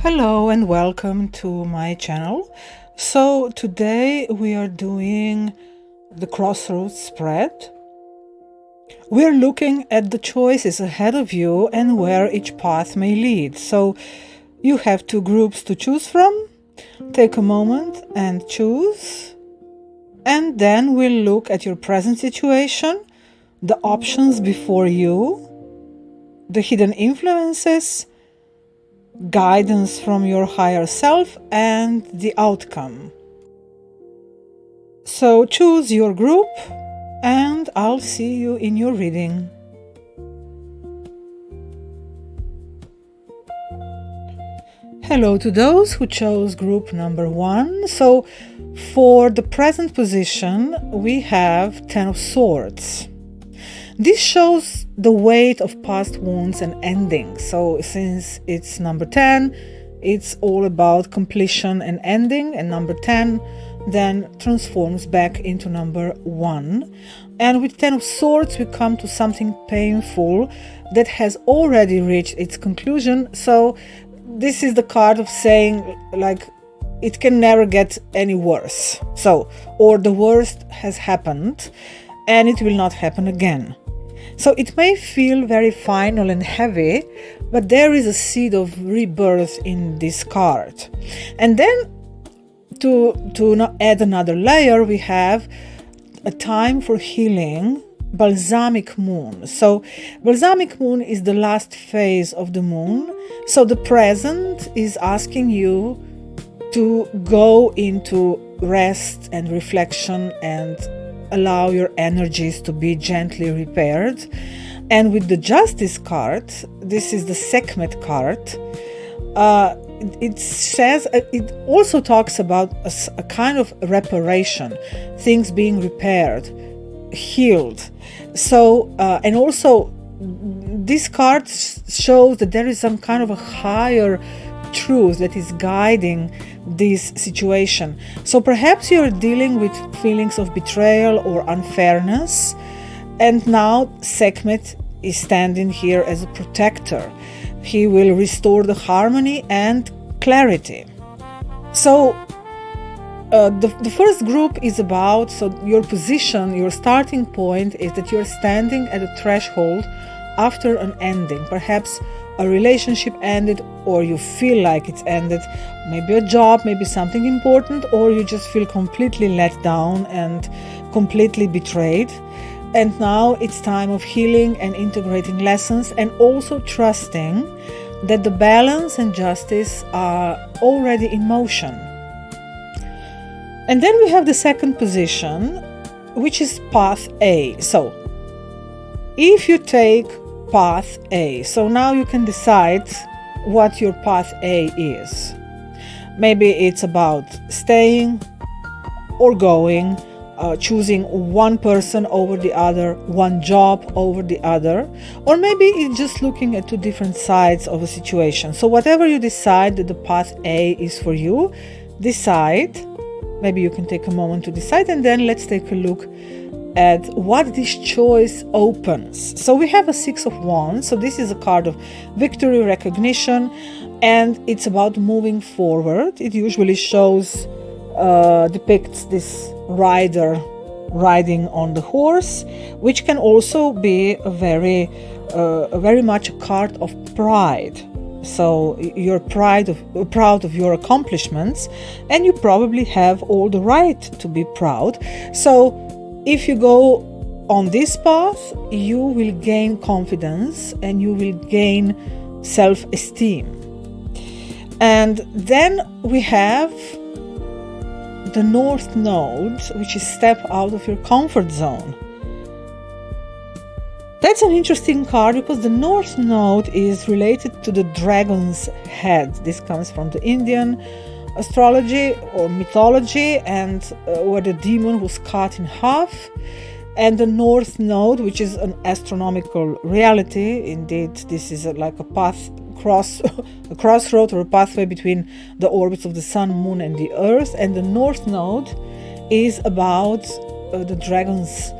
Hello and welcome to my channel. So today we are doing the crossroads spread. We're looking at the choices ahead of you and where each path may lead. So you have two groups to choose from. Take a moment and choose. And then we'll look at your present situation, the options before you, the hidden influences, guidance from your higher self, and the outcome. So choose your group and I'll see you in your reading. Hello to those who chose group number 1. So for the present position we have 10 of Swords. This shows the weight of past wounds and endings. So since it's number 10, it's all about completion and ending, and number 10 then transforms back into number 1. And with 10 of Swords we come to something painful that has already reached its conclusion. So this is the card of saying, like, it can never get any worse. So, or the worst has happened and it will not happen again. So it may feel very final and heavy, but there is a seed of rebirth in this card. And then to add another layer, we have a time for healing, balsamic moon. So balsamic moon is the last phase of the moon. So the present is asking you to go into rest and reflection and allow your energies to be gently repaired. And with the Justice card, this is the Sekhmet card, it says, it also talks about a kind of reparation, things being repaired, healed. So and also this card shows that there is some kind of a higher truth that is guiding this situation. So perhaps you're dealing with feelings of betrayal or unfairness, and now Sekhmet is standing here as a protector. He will restore the harmony and clarity. So the first group is about, so your position, your starting point is that you're standing at a threshold after an ending. Perhaps a relationship ended, or you feel like it's ended, maybe a job, maybe something important, or you just feel completely let down and completely betrayed. And now it's time of healing and integrating lessons, and also trusting that the balance and justice are already in motion. And then we have the second position, which is path A. So if you take path A, so now you can decide what your path A is. Maybe it's about staying or going, choosing one person over the other, one job over the other, or maybe it's just looking at two different sides of a situation. So whatever you decide that the path A is for you, decide. Maybe you can take a moment to decide, and then let's take a look at what this choice opens. So we have a Six of Wands. So this is a card of victory, recognition, and it's about moving forward. It usually shows, depicts this rider riding on the horse, which can also be a very much a card of pride. So you're proud of your accomplishments, and you probably have all the right to be proud. So if you go on this path, you will gain confidence and you will gain self-esteem. And then we have the North Node, which is step out of your comfort zone. That's an interesting card because the North Node is related to the dragon's head. This comes from the Indian astrology or mythology, and where the demon was cut in half. And the North Node, which is an astronomical reality, indeed this is like a crossroad or a pathway between the orbits of the Sun, Moon and the Earth. And the North Node is about the dragon's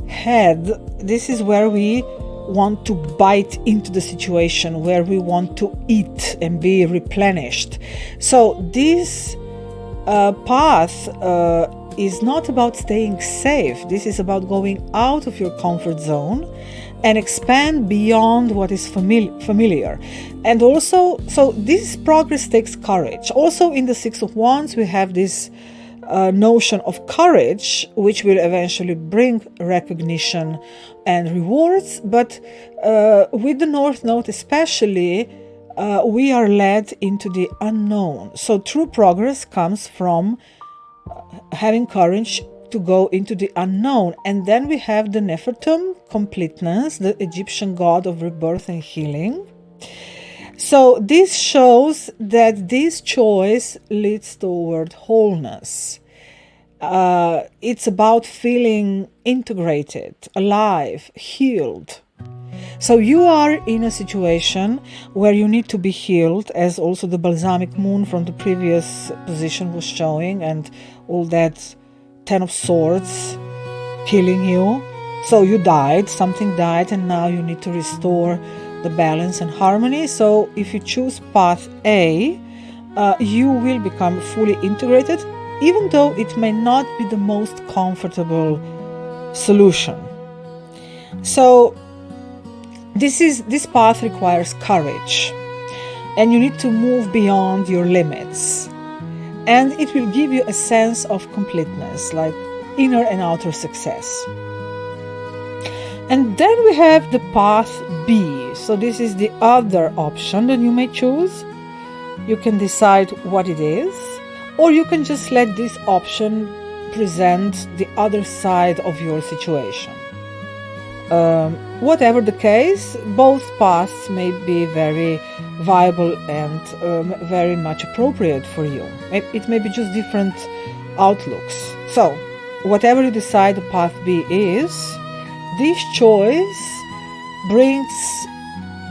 head. This is where we want to bite into the situation, where we want to eat and be replenished. So this path is not about staying safe. This is about going out of your comfort zone and expand beyond what is familiar. And also, so this progress takes courage. Also in the Six of Wands, we have this notion of courage, which will eventually bring recognition and rewards. But with the North Node especially, we are led into the unknown. So true progress comes from having courage to go into the unknown. And then we have the Nefertum, completeness, the Egyptian god of rebirth and healing. So this shows that this choice leads toward wholeness. It's about feeling integrated, alive, healed. So you are in a situation where you need to be healed, as also the balsamic moon from the previous position was showing, and all that Ten of Swords killing you. So you died, something died, and now you need to restore the balance and harmony. So if you choose path A, you will become fully integrated, even though it may not be the most comfortable solution. So this path requires courage, and you need to move beyond your limits, and it will give you a sense of completeness, like inner and outer success. And then we have the path B. So this is the other option that you may choose. You can decide what it is, or you can just let this option present the other side of your situation. Whatever the case, both paths may be very viable and very much appropriate for you. It may be just different outlooks. So, whatever you decide the path B is, this choice brings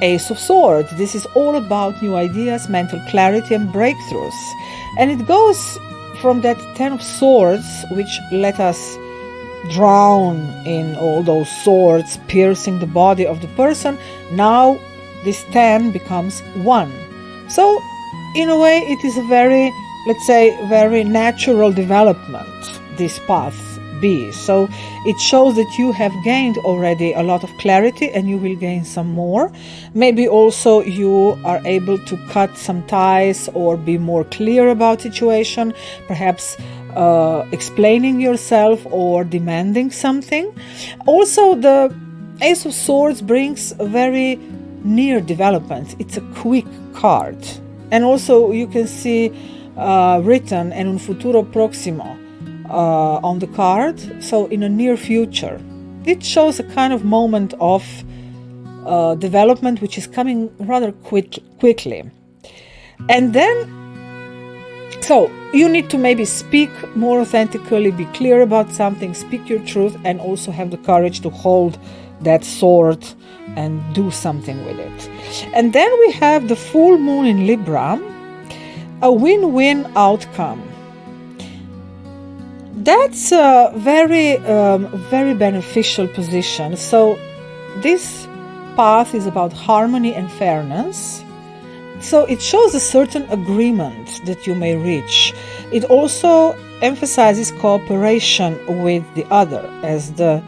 Ace of Swords. This is all about new ideas, mental clarity, and breakthroughs. And it goes from that Ten of Swords, which let us drown in all those swords piercing the body of the person. Now this 10 becomes 1. So in a way it is a very, let's say, very natural development, this path B. So it shows that you have gained already a lot of clarity, and you will gain some more. Maybe also you are able to cut some ties or be more clear about situation, perhaps explaining yourself or demanding something. Also, the Ace of Swords brings a very near development. It's a quick card, and also you can see written "en un futuro próximo" on the card, so in a near future. It shows a kind of moment of development which is coming rather quickly. And then, so you need to maybe speak more authentically, be clear about something, speak your truth, and also have the courage to hold that sword and do something with it. And then we have the full moon in Libra, a win-win outcome. That's a very, very beneficial position. So this path is about harmony and fairness. So it shows a certain agreement that you may reach. It also emphasizes cooperation with the other, as the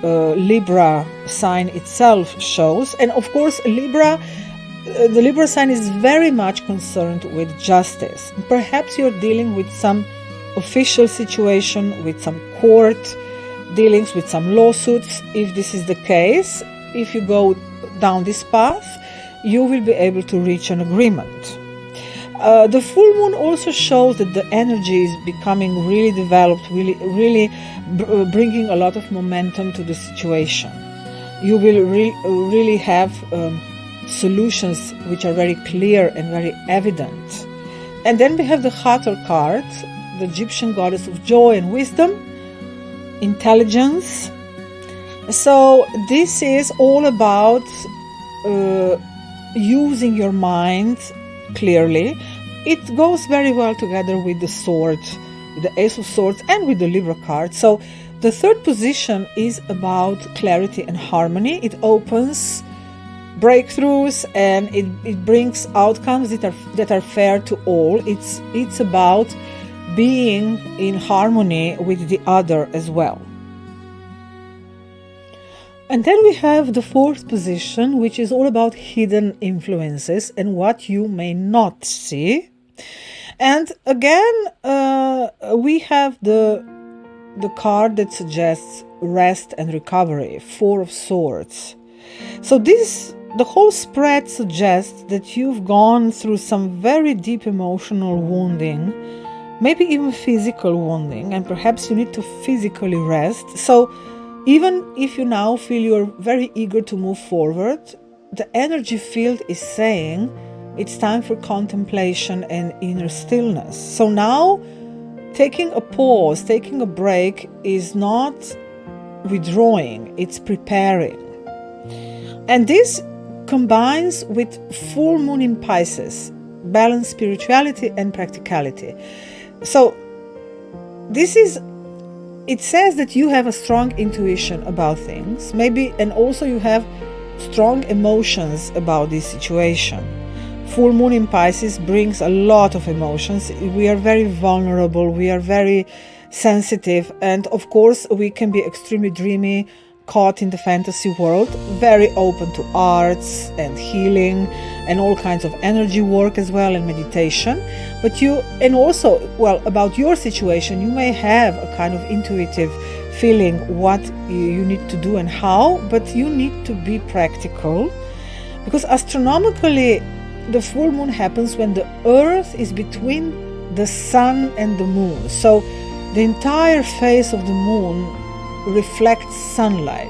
Libra sign itself shows. And of course, the Libra sign is very much concerned with justice. Perhaps you're dealing with some official situation, with some court dealings, with some lawsuits. If this is the case, if you go down this path, you will be able to reach an agreement. The full moon also shows that the energy is becoming really developed, really bringing a lot of momentum to the situation. You will really have solutions which are very clear and very evident. And then we have the Hathor card, the Egyptian goddess of joy and wisdom, intelligence. So this is all about using your mind clearly. It goes very well together with the sword, with the Ace of Swords, and with the Libra card. So The third position is about clarity and harmony. It opens breakthroughs and it brings outcomes that are fair to all. It's about being in harmony with the other as well. And then we have the fourth position, which is all about hidden influences and what you may not see. And again, we have the card that suggests rest and recovery, Four of Swords. So the whole spread suggests that you've gone through some very deep emotional wounding, maybe even physical wounding, and perhaps you need to physically rest. So even if you now feel you're very eager to move forward, the energy field is saying it's time for contemplation and inner stillness. So now, taking a pause, taking a break is not withdrawing, it's preparing. And this combines with full moon in Pisces, balance spirituality and practicality. So it says that you have a strong intuition about things, maybe, and also you have strong emotions about this situation. Full moon in Pisces brings a lot of emotions. We are very vulnerable, we are very sensitive, and of course we can be extremely dreamy, caught in the fantasy world, very open to arts and healing and all kinds of energy work as well, and meditation. And also, about your situation, you may have a kind of intuitive feeling what you need to do and how, but you need to be practical, because astronomically the full moon happens when the earth is between the sun and the moon. So the entire face of the moon reflects sunlight.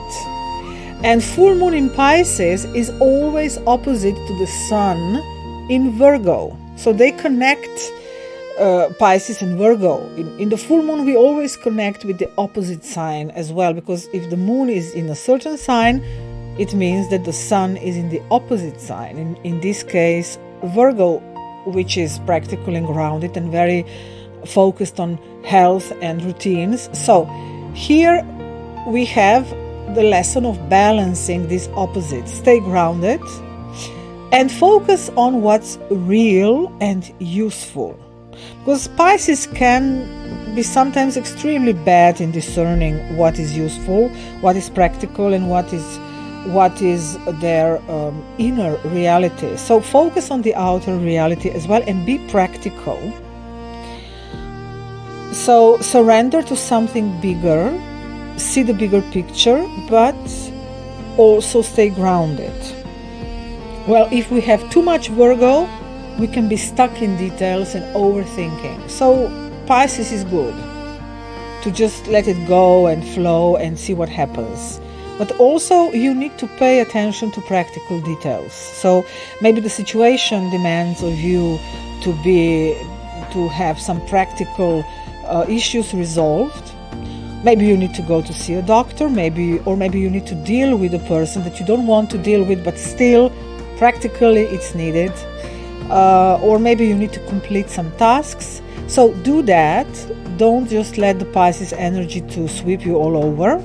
And full moon in Pisces is always opposite to the sun in Virgo. So they connect, Pisces and Virgo. In the full moon, we always connect with the opposite sign as well, because if the moon is in a certain sign, it means that the sun is in the opposite sign. In this case, Virgo, which is practical and grounded and very focused on health and routines. So here we have the lesson of balancing these opposites. Stay grounded and focus on what's real and useful. Because Pisces can be sometimes extremely bad in discerning what is useful, what is practical, and what is their inner reality. So focus on the outer reality as well and be practical. So surrender to something bigger, see the bigger picture, but also stay grounded. Well, if we have too much Virgo, we can be stuck in details and overthinking. So Pisces is good to just let it go and flow and see what happens. But also you need to pay attention to practical details. So maybe the situation demands of you to have some practical issues resolved. Maybe you need to go to see a doctor, maybe you need to deal with a person that you don't want to deal with, but still practically it's needed. Or maybe you need to complete some tasks. So do that. Don't just let the Pisces energy to sweep you all over.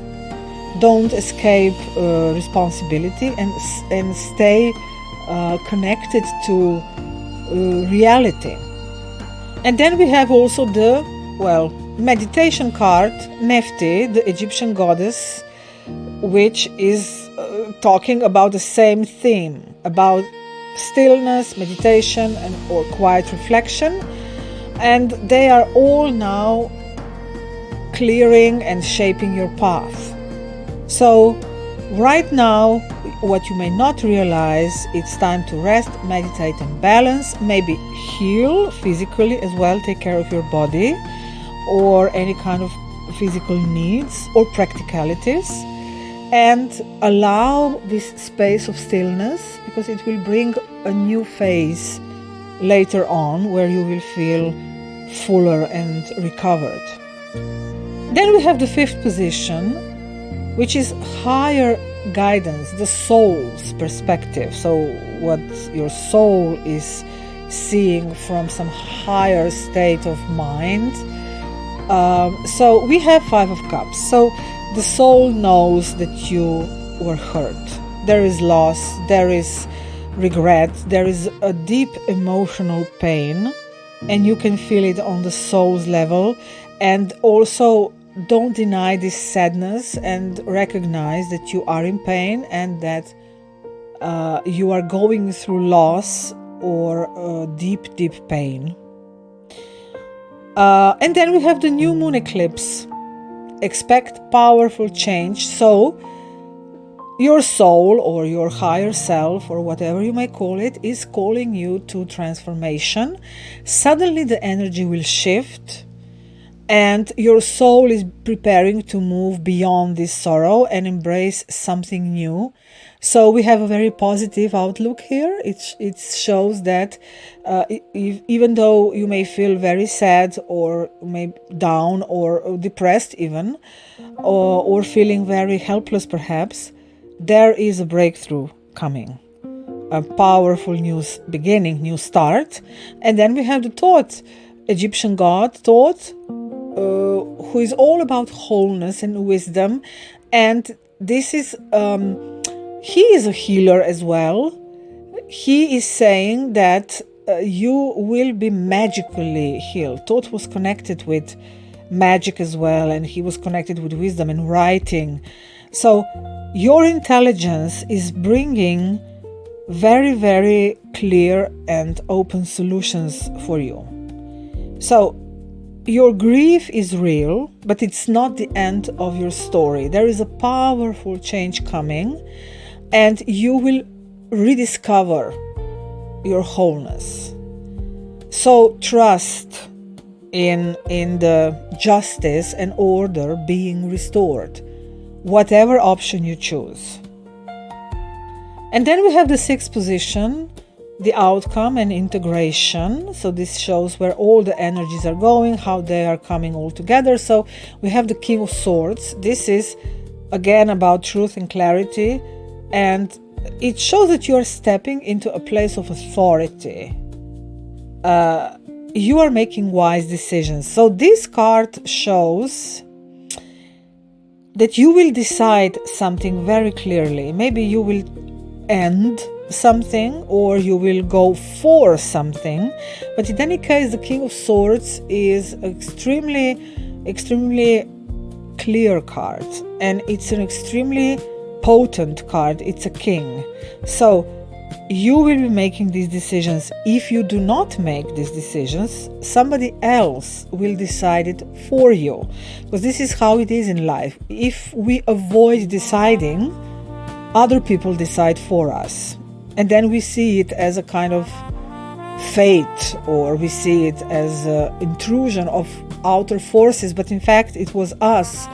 Don't escape responsibility and stay connected to reality. And then we have also the meditation card, Nephte, the Egyptian goddess, which is talking about the same theme, about stillness, meditation, or quiet reflection. And they are all now clearing and shaping your path. So right now, what you may not realize, it's time to rest, meditate and balance, maybe heal physically as well, take care of your body or any kind of physical needs or practicalities, and allow this space of stillness, because it will bring a new phase later on where you will feel fuller and recovered. Then we have the fifth position, which is higher guidance, the soul's perspective. So what your soul is seeing from some higher state of mind. So we have Five of Cups. So the soul knows that you were hurt. There is loss, there is regret, there is a deep emotional pain, and you can feel it on the soul's level. And also, don't deny this sadness and recognize that you are in pain and that you are going through loss or deep, deep pain. And then we have the new moon eclipse. Expect powerful change. So your soul or your higher self, or whatever you may call it, is calling you to transformation. Suddenly the energy will shift and your soul is preparing to move beyond this sorrow and embrace something new. So we have a very positive outlook here. It shows that even though you may feel very sad or maybe down or depressed even, or feeling very helpless perhaps, there is a breakthrough coming. A powerful new beginning, new start. And then we have the Thoth, Egyptian god Thoth, who is all about wholeness and wisdom. And this is, he is a healer as well. He is saying that you will be magically healed. Thoth was connected with magic as well, and he was connected with wisdom and writing. So your intelligence is bringing very, very clear and open solutions for you. So your grief is real, but it's not the end of your story. There is a powerful change coming, and you will rediscover your wholeness. So trust in the justice and order being restored, whatever option you choose. And then we have the sixth position, the outcome and integration. So this shows where all the energies are going, how they are coming all together. So we have the King of Swords. This is again about truth and clarity, and it shows that you are stepping into a place of authority. You are making wise decisions. So this card shows that you will decide something very clearly. Maybe you will end something or you will go for something. But in any case, the King of Swords is extremely clear card, and it's an extremely potent card. It's a king. So you will be making these decisions. If you do not make these decisions, somebody else will decide it for you, because this is how it is in life. If we avoid deciding, other people decide for us, and then we see it as a kind of fate, or we see it as an intrusion of outer forces, but in fact it was us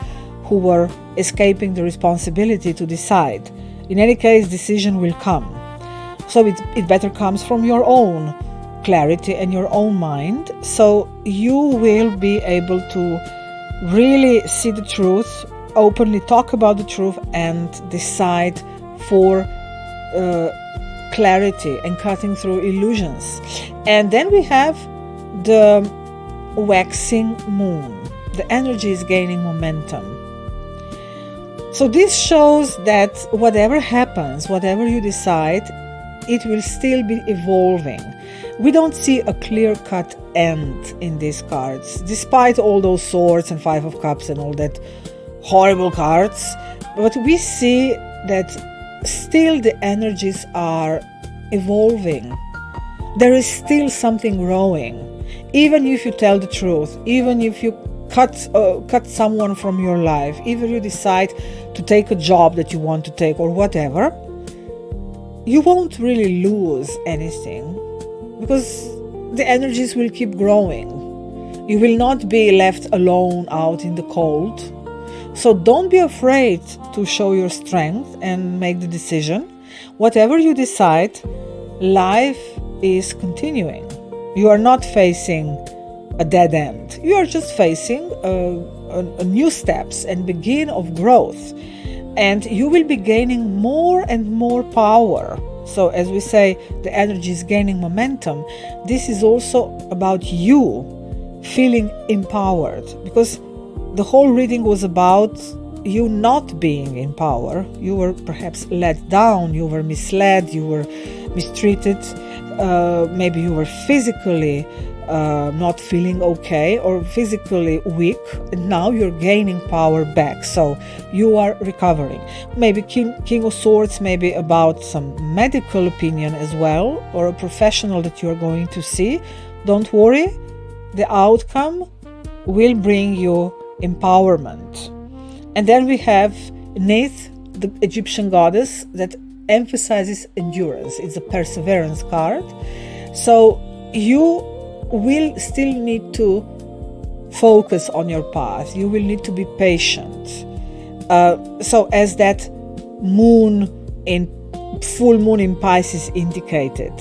who were escaping the responsibility to decide. In any case, decision will come. So it better comes from your own clarity and your own mind. So you will be able to really see the truth, openly talk about the truth, and decide for clarity and cutting through illusions. And then we have the waxing moon. The energy is gaining momentum. So this shows that whatever happens, whatever you decide, it will still be evolving. We don't see a clear-cut end in these cards, despite all those swords and Five of Cups and all that horrible cards. But we see that still the energies are evolving. There is still something growing. Even if you tell the truth, even if you cut someone from your life, even if you decide to take a job that you want to take or whatever, you won't really lose anything, because the energies will keep growing. You will not be left alone out in the cold. So don't be afraid to show your strength and make the decision. Whatever you decide, life is continuing. You are not facing a dead end. You are just facing a new steps and begin of growth. And you will be gaining more and more power. So as we say, the energy is gaining momentum. This is also about you feeling empowered, because the whole reading was about you not being in power. You were perhaps let down, you were misled, you were mistreated, maybe you were physically not feeling okay or physically weak, and now you're gaining power back, so you are recovering. Maybe King of Swords, maybe about some medical opinion as well, or a professional that you're going to see. Don't worry, the outcome will bring you empowerment. And then we have Neith, the Egyptian goddess, that emphasizes endurance. It's a perseverance card. So you will still need to focus on your path. You will need to be patient. So as that full moon in Pisces indicated,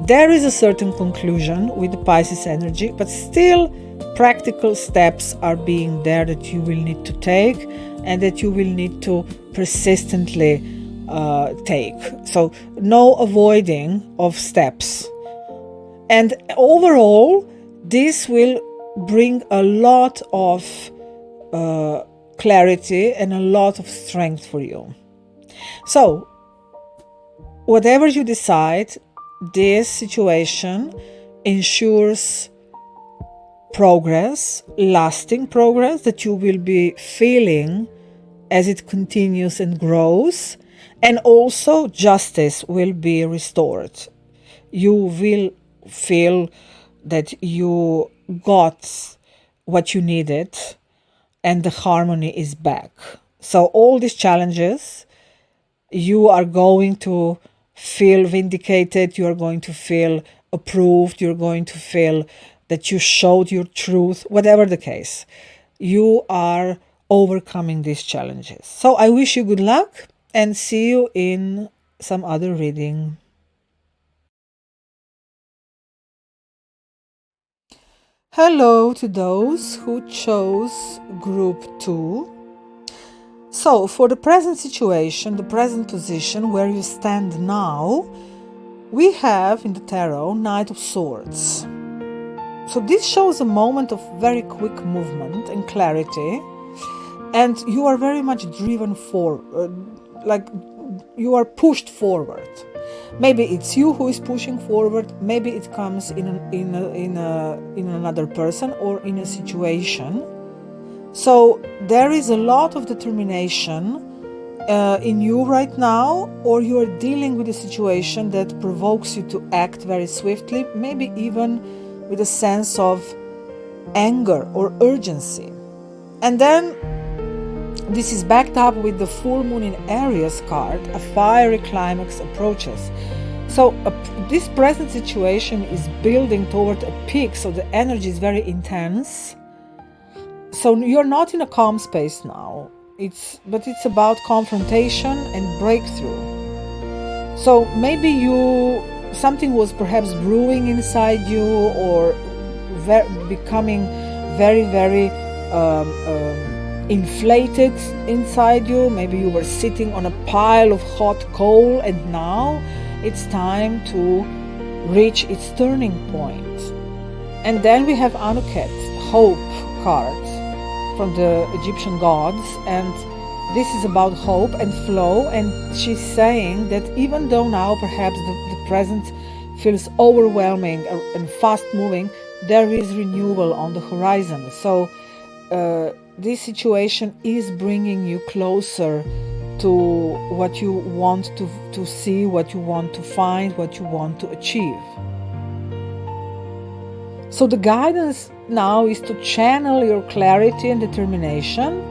there is a certain conclusion with the Pisces energy, but still practical steps are being there that you will need to take and that you will need to persistently take. So no avoiding of steps. And overall, this will bring a lot of clarity and a lot of strength for you. So whatever you decide, this situation ensures progress, lasting progress that you will be feeling as it continues and grows, and also justice will be restored. You will feel that you got what you needed and the harmony is back. So all these challenges, you are going to feel vindicated, you are going to feel approved, you're going to feel that you showed your truth, whatever the case. You are overcoming these challenges. So I wish you good luck and see you in some other reading. Hello to those who chose group 2. So for the present situation, the present position where you stand now, we have in the tarot Knight of Swords. So this shows a moment of very quick movement and clarity, and you are very much driven forward, like you are pushed forward. Maybe it's you who is pushing forward, maybe it comes in another person or in a situation. So there is a lot of determination in you right now, or you are dealing with a situation that provokes you to act very swiftly, maybe even with a sense of anger or urgency. And then this is backed up with the full moon in Aries card, a fiery climax approaches. So this present situation is building toward a peak, so the energy is very intense. So you're not in a calm space now, but it's about confrontation and breakthrough. So maybe something was perhaps brewing inside you, or becoming very, very inflated inside you. Maybe you were sitting on a pile of hot coal, and now it's time to reach its turning point. And then we have Anuket, Hope card from the Egyptian gods, and this is about hope and flow. And she's saying that even though now perhaps the present feels overwhelming and fast moving, there is renewal on the horizon. So this situation is bringing you closer to what you want to see, what you want to find, what you want to achieve. So the guidance now is to channel your clarity and determination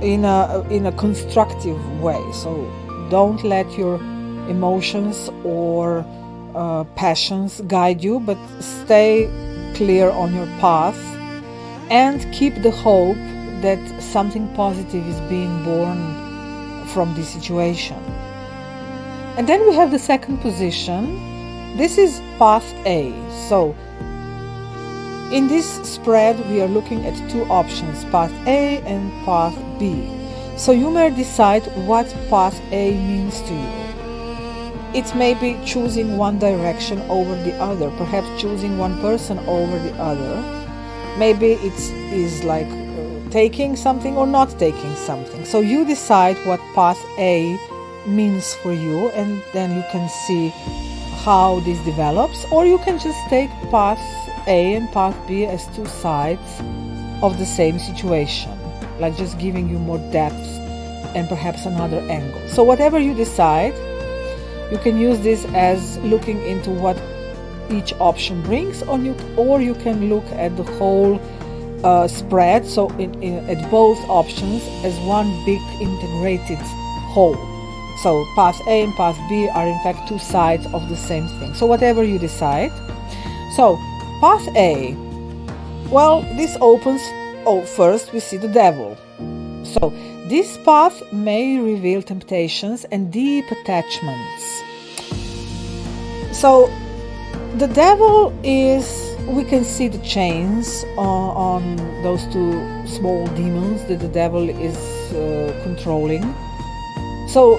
in a constructive way. So don't let your emotions or passions guide you, but stay clear on your path and keep the hope that something positive is being born from this situation. And then we have the second position. This is path A. So in this spread, we are looking at two options, path A and path B. So you may decide what path A means to you. It may be choosing one direction over the other, perhaps choosing one person over the other. Maybe it is like taking something or not taking something. So you decide what path A means for you, and then you can see how this develops. Or you can just take path A and path B as two sides of the same situation, like just giving you more depth and perhaps another angle. So whatever you decide, you can use this as looking into what each option brings, or you can look at the whole spread, so at both options as one big integrated whole. So path A and path B are in fact two sides of the same thing. So whatever you decide. So path A, well, this opens, first we see the devil. So this path may reveal temptations and deep attachments. So the devil is, we can see the chains on those two small demons that the devil is controlling. So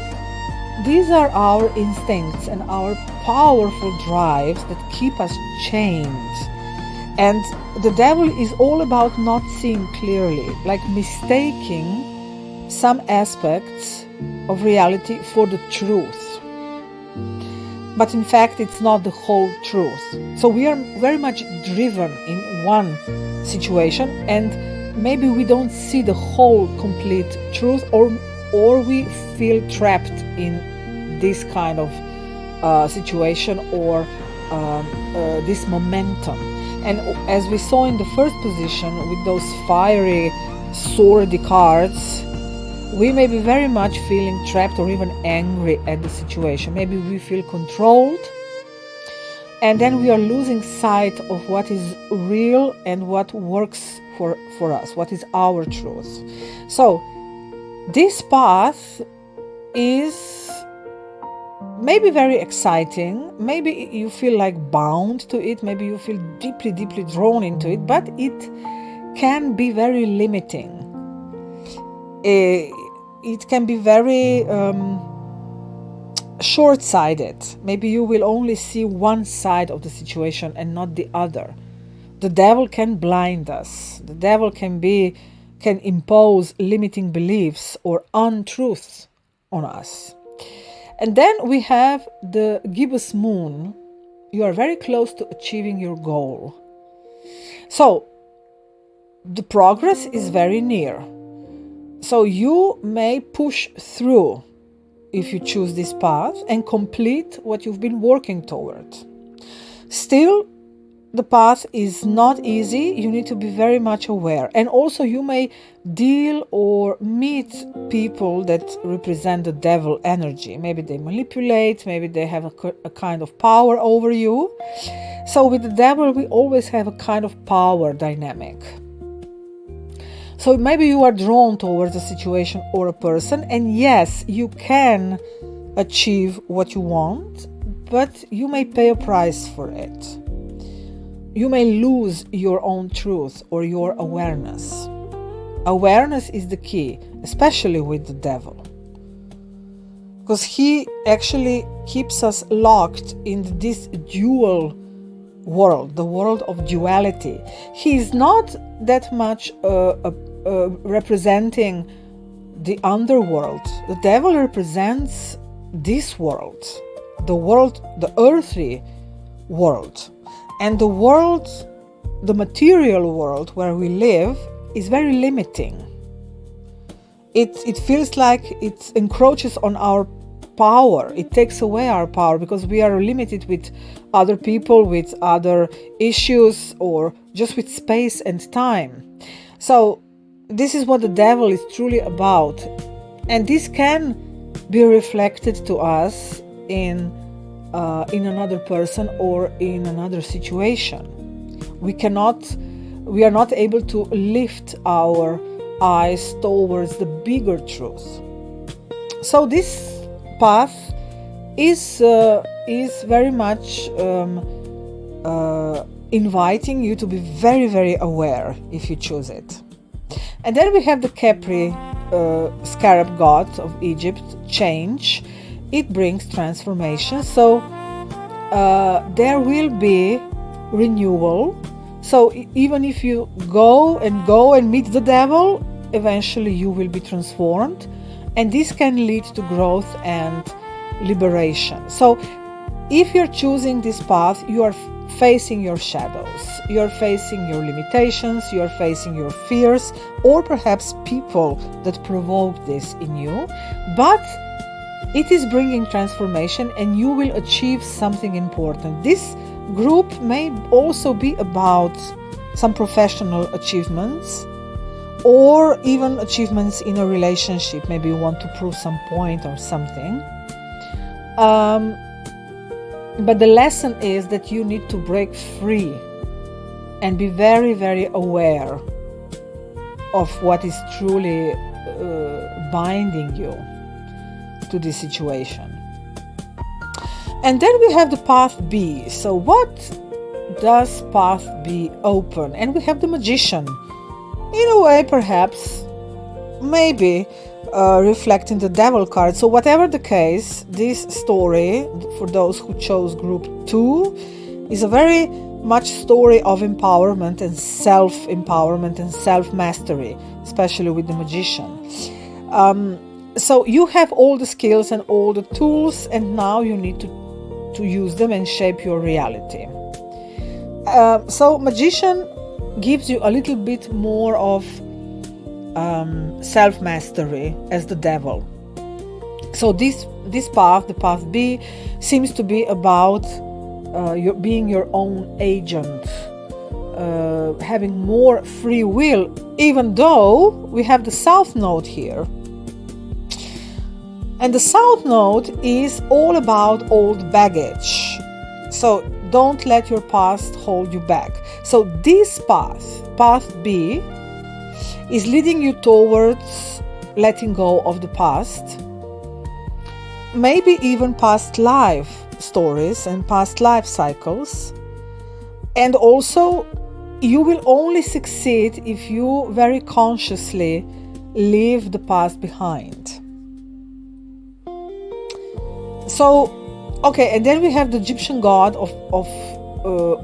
these are our instincts and our powerful drives that keep us chained. And the devil is all about not seeing clearly, like mistaking some aspects of reality for the truth. But in fact, it's not the whole truth. So we are very much driven in one situation, and maybe we don't see the whole complete truth, or we feel trapped in this kind of situation or this momentum. And as we saw in the first position with those fiery, swordy cards, we may be very much feeling trapped or even angry at the situation. Maybe we feel controlled, and then we are losing sight of what is real and what works for us, what is our truth. So this path is maybe very exciting, maybe you feel like bound to it, maybe you feel deeply, deeply drawn into it, but it can be very limiting. It can be very short-sighted. Maybe you will only see one side of the situation and not the other. The devil can blind us. The devil can impose limiting beliefs or untruths on us. And then we have the gibbous moon. You are very close to achieving your goal. So the progress is very near. So you may push through if you choose this path and complete what you've been working toward. Still, the path is not easy. You need to be very much aware. And also you may deal or meet people that represent the devil energy. Maybe they manipulate, maybe they have a kind of power over you. So with the devil, we always have a kind of power dynamic. So maybe you are drawn towards a situation or a person, and yes, you can achieve what you want, but you may pay a price for it. You may lose your own truth or your awareness. Awareness is the key, especially with the devil, because he actually keeps us locked in this dual world, the world of duality. He is not that much representing the underworld. The devil represents this world, the earthly world. And the world, the material world where we live, is very limiting. It feels like it encroaches on our power. It takes away our power because we are limited with other people, with other issues, or just with space and time. So this is what the devil is truly about. And this can be reflected to us in another person or in another situation. We are not able to lift our eyes towards the bigger truth. So this path is very much inviting you to be very, very aware if you choose it. And then we have the Capri scarab god of Egypt, change. it brings transformation. So there will be renewal. So even if you go and meet the devil, eventually you will be transformed, and this can lead to growth and liberation. So if you're choosing this path, you are facing your shadows, you're facing your limitations, you're facing your fears, or perhaps people that provoke this in you, but it is bringing transformation and you will achieve something important. This group may also be about some professional achievements or even achievements in a relationship. Maybe you want to prove some point or something. But the lesson is that you need to break free and be very, very aware of what is truly binding you to this situation. And then we have the path B. So what does path B open? And we have the magician. In a way, perhaps, maybe reflecting the devil card. So whatever the case, this story, for those who chose group 2, is a very much story of empowerment and self-empowerment and self-mastery, especially with the magician. So you have all the skills and all the tools, and now you need to use them and shape your reality. So magician gives you a little bit more of self-mastery as the devil. So this path, the path B, seems to be about being your own agent, having more free will, even though we have the South Node here. And the South Node is all about old baggage. So don't let your past hold you back. So this path B, is leading you towards letting go of the past, maybe even past life stories and past life cycles. And also, you will only succeed if you very consciously leave the past behind. So, okay, and then we have the Egyptian god of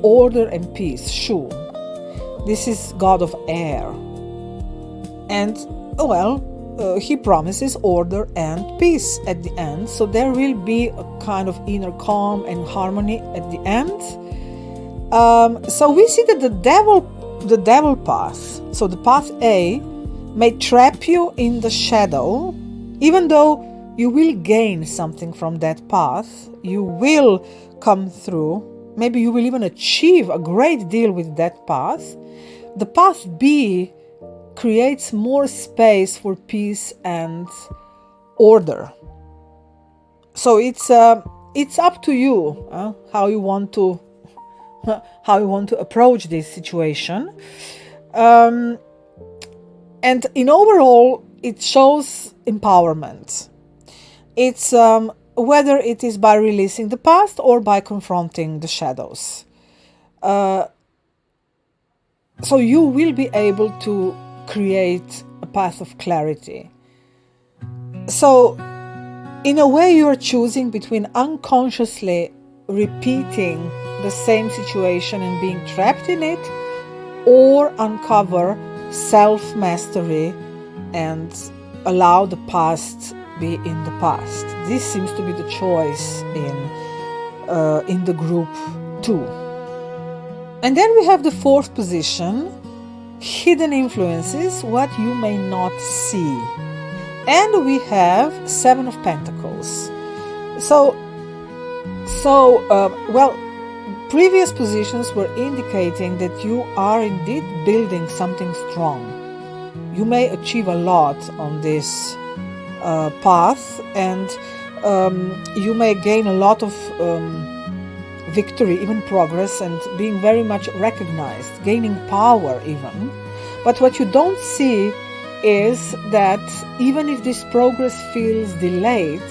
order and peace, Shu. This is god of air. And, he promises order and peace at the end. So there will be a kind of inner calm and harmony at the end. So we see that the devil path, so the path A, may trap you in the shadow, even though you will gain something from that path. You will come through. Maybe you will even achieve a great deal with that path. The path B creates more space for peace and order. So it's up to you how you want to approach this situation. And in overall, it shows empowerment. It's whether it is by releasing the past or by confronting the shadows. So you will be able to create a path of clarity. So in a way, you are choosing between unconsciously repeating the same situation and being trapped in it, or uncover self-mastery and allow the past be in the past. This seems to be the choice in the group 2. And then we have the 4th position, hidden influences, what you may not see. And we have 7 of Pentacles. So previous positions were indicating that you are indeed building something strong. You may achieve a lot on this path, and you may gain a lot of victory, even progress, and being very much recognized, gaining power even. But what you don't see is that even if this progress feels delayed,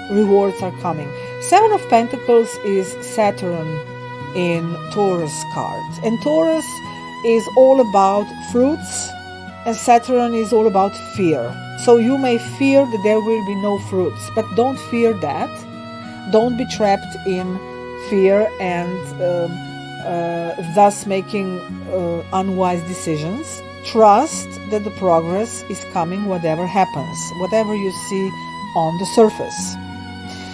rewards are coming. 7 of Pentacles is Saturn in Taurus cards, and Taurus is all about fruits, and Saturn is all about fear. So you may fear that there will be no fruits, but don't fear that. Don't be trapped in fear and thus making unwise decisions. Trust that the progress is coming, whatever happens, whatever you see on the surface.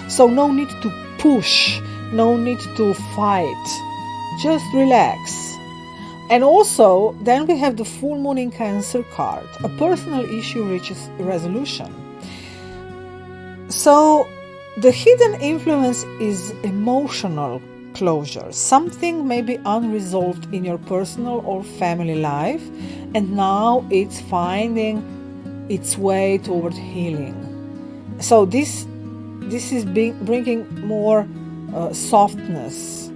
So no need to push, no need to fight, just relax. And also, then we have the full moon in Cancer card. A personal issue reaches resolution. So the hidden influence is emotional closure. Something may be unresolved in your personal or family life, and now it's finding its way toward healing. So this is bringing more softness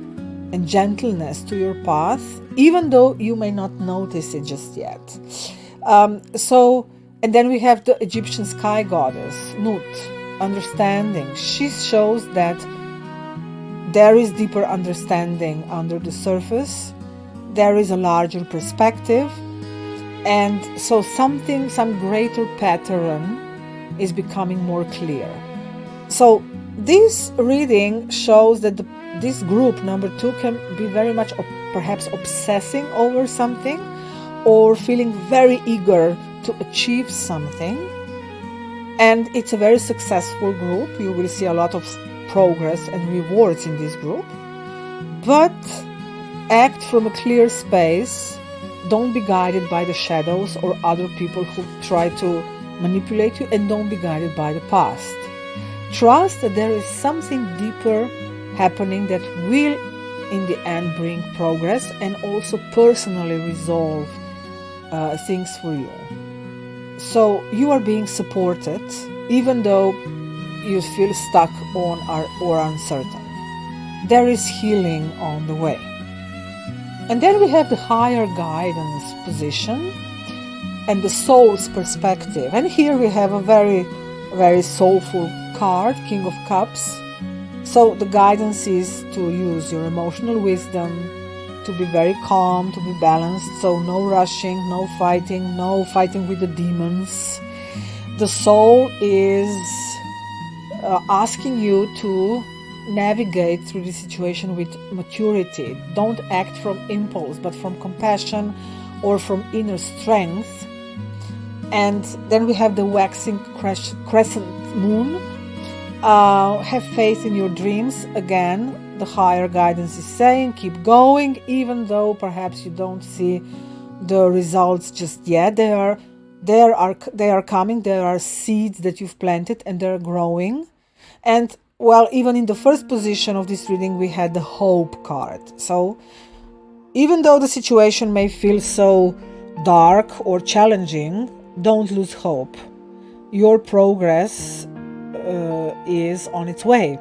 and gentleness to your path, even though you may not notice it just yet. And then we have the Egyptian sky goddess, Nut, understanding. She shows that there is deeper understanding under the surface. There is a larger perspective. And so some greater pattern is becoming more clear. So this reading shows that this group, number 2, can be very much perhaps obsessing over something or feeling very eager to achieve something. And it's a very successful group. You will see a lot of progress and rewards in this group. But act from a clear space. Don't be guided by the shadows or other people who try to manipulate you, and don't be guided by the past. Trust that there is something deeper happening that will in the end bring progress and also personally resolve things for you. So you are being supported even though you feel stuck on or uncertain. There is healing on the way. And then we have the higher guidance position and the soul's perspective. And here we have a very, very soulful card, King of Cups. So the guidance is to use your emotional wisdom, to be very calm, to be balanced. So no rushing, no fighting with the demons. The soul is asking you to navigate through the situation with maturity. Don't act from impulse, but from compassion or from inner strength. And then we have the waxing crescent moon. Have faith in your dreams. Again, the higher guidance is saying keep going, even though perhaps you don't see the results just yet. They are coming. There are seeds that you've planted and they're growing. And well, even in the first position of this reading, we had the hope card. So even though the situation may feel so dark or challenging, don't lose hope. Your progress is on its way.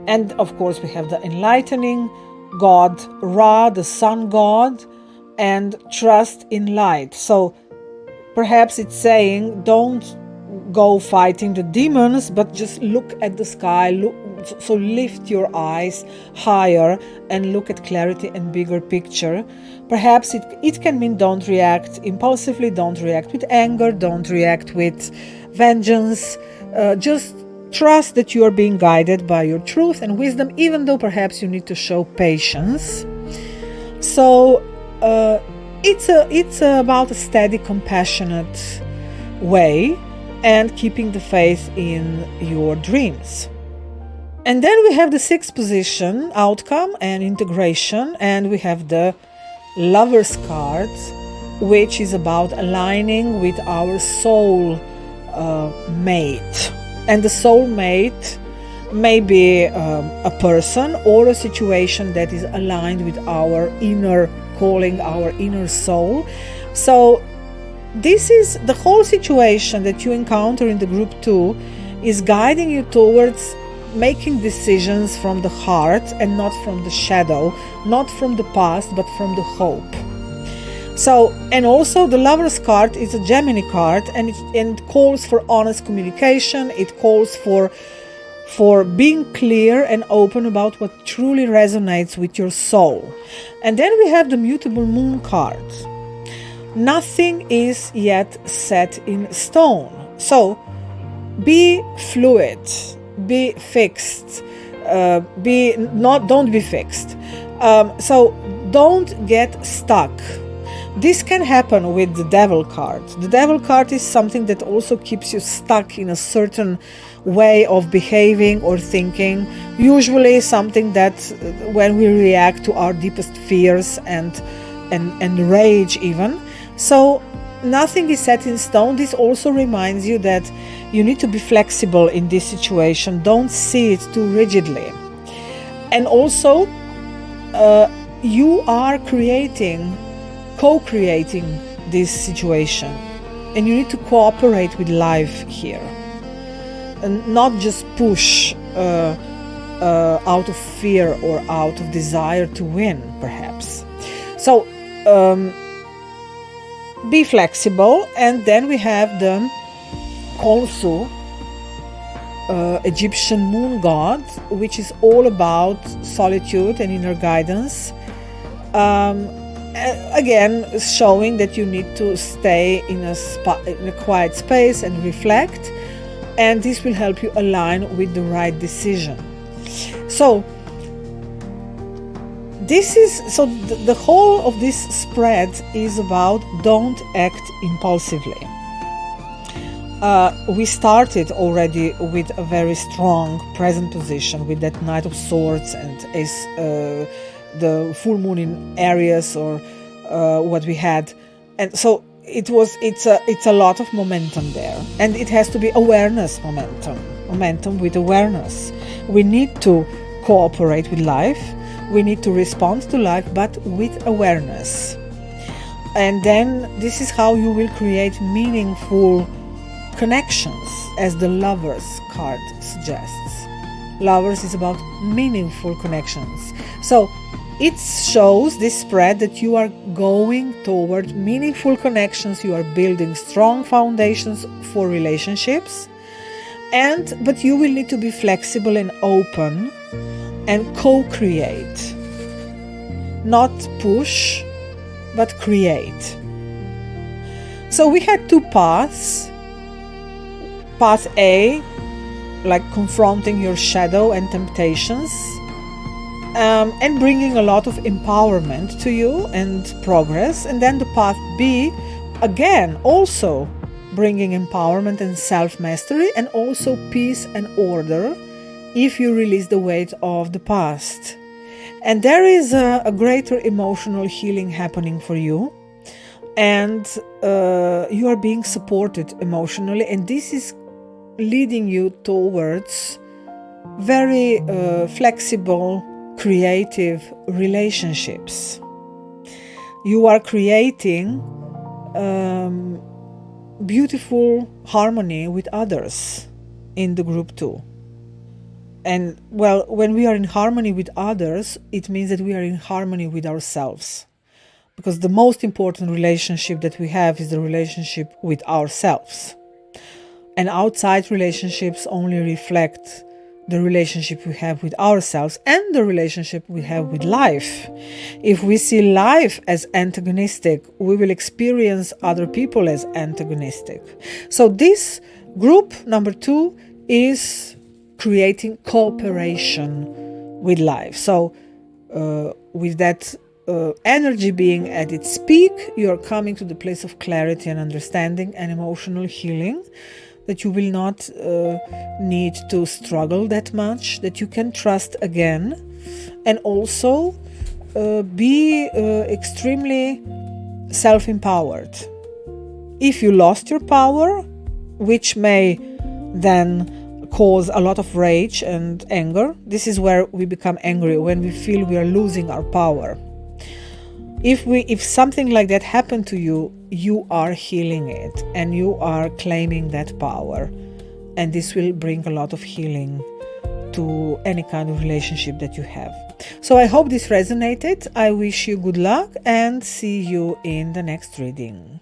And of course, we have the enlightening god Ra, the sun god, and trust in light. So perhaps it's saying don't go fighting the demons, but just look at the sky. So lift your eyes higher and look at clarity and bigger picture. Perhaps it can mean don't react impulsively, don't react with anger, don't react with vengeance. Just trust that you are being guided by your truth and wisdom, even though perhaps you need to show patience. So it's about a steady, compassionate way and keeping the faith in your dreams. And then we have the sixth position, outcome and integration, and we have the Lover's card, which is about aligning with our soul mate. And the soul mate may be a person or a situation that is aligned with our inner calling, our inner soul. So this is the whole situation that you encounter in the group 2 is guiding you towards making decisions from the heart and not from the shadow, not from the past, but from the hope. So, and also the Lover's card is a Gemini card, and it calls for honest communication. It calls for being clear and open about what truly resonates with your soul. And then we have the Mutable Moon card. Nothing is yet set in stone. So be fluid, be fixed, don't be fixed. So don't get stuck. This can happen with the devil card. The devil card is something that also keeps you stuck in a certain way of behaving or thinking, usually something that when we react to our deepest fears and rage even. So nothing is set in stone. This also reminds you that you need to be flexible in this situation. Don't see it too rigidly. And also, you are co-creating this situation, and you need to cooperate with life here, and not just push out of fear or out of desire to win, perhaps. So be flexible. And then we have the also Egyptian moon god, which is all about solitude and inner guidance. Again, showing that you need to stay in a quiet space and reflect, and this will help you align with the right decision. So the whole of this spread is about don't act impulsively. We started already with a very strong present position with that Knight of Swords and the full moon in Aries, or what we had, and so it's a lot of momentum there, and it has to be awareness momentum with awareness. We need to cooperate with life, we need to respond to life, but with awareness. And then this is how you will create meaningful connections, as the Lovers card suggests. Lovers is about meaningful connections. So it shows, this spread, that you are going toward meaningful connections, you are building strong foundations for relationships, but you will need to be flexible and open and co-create. Not push, but create. So we had two paths. Path A, like confronting your shadow and temptations, and bringing a lot of empowerment to you and progress. And then the path B, again, also bringing empowerment and self-mastery, and also peace and order if you release the weight of the past. And there is a greater emotional healing happening for you, and you are being supported emotionally, and this is leading you towards very flexible, creative relationships. You are creating beautiful harmony with others in the group too. And well, when we are in harmony with others, it means that we are in harmony with ourselves, because the most important relationship that we have is the relationship with ourselves. And outside relationships only reflect the relationship we have with ourselves and the relationship we have with life. If we see life as antagonistic, we will experience other people as antagonistic. So this group number 2 is creating cooperation with life. So with that energy being at its peak, you are coming to the place of clarity and understanding and emotional healing, that you will not need to struggle that much, that you can trust again, and also be extremely self-empowered. If you lost your power, which may then cause a lot of rage and anger, this is where we become angry, when we feel we are losing our power. If something like that happened to you, you are healing it and you are claiming that power, and this will bring a lot of healing to any kind of relationship that you have. So I hope this resonated. I wish you good luck and see you in the next reading.